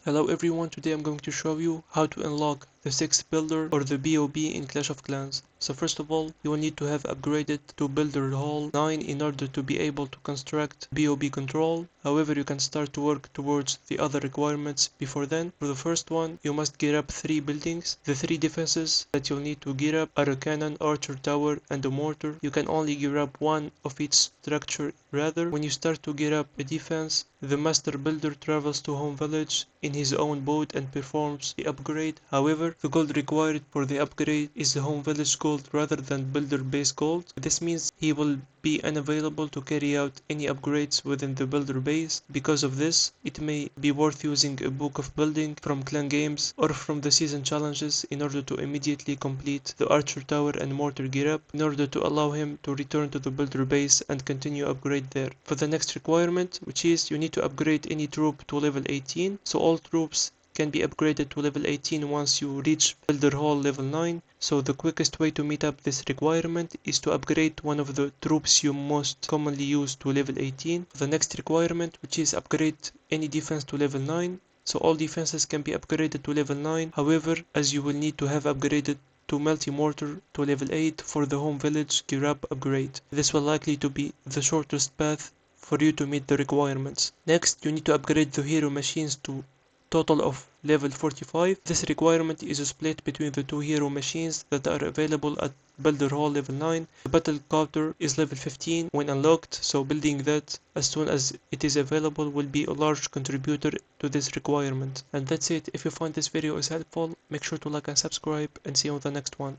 Hello everyone, today I'm going to show you how to unlock the 6th builder or the BOB in Clash of Clans. So first of all, you will need to have upgraded to Builder Hall 9 in order to be able to construct BOB control. However, you can start to work towards the other requirements before then. For the first one, you must gear up 3 buildings. The 3 defenses that you'll need to gear up are a cannon, archer tower, and a mortar. You can only gear up one of each structure. Rather, when you start to gear up a defense, the master builder travels to home village in his own boat and performs the upgrade. However, the gold required for the upgrade is the home village gold rather than builder base gold. This means he will be unavailable to carry out any upgrades within the builder base. Because of this, it may be worth using a book of building from clan games or from the season challenges in order to immediately complete the archer tower and mortar gear up in order to allow him to return to the builder base and continue upgrade there. For the next requirement, which is you need to upgrade any troop to level 18, so all troops can be upgraded to level 18 once you reach Builder Hall level 9. So the quickest way to meet up this requirement is to upgrade one of the troops you most commonly use to level 18. The next requirement, which is upgrade any defense to level 9. So all defenses can be upgraded to level 9. However, as you will need to have upgraded to multi-mortar to level 8 for the home village gear up upgrade. This will likely to be the shortest path for you to meet the requirements. Next, you need to upgrade the hero machines to total of level 45. This requirement is split between the two hero machines that are available at Builder Hall level 9. The battle copter is level 15 when unlocked, so building that as soon as it is available will be a large contributor to this requirement. And that's it. If you find this video is helpful, make sure to like and subscribe, and see you on the next one.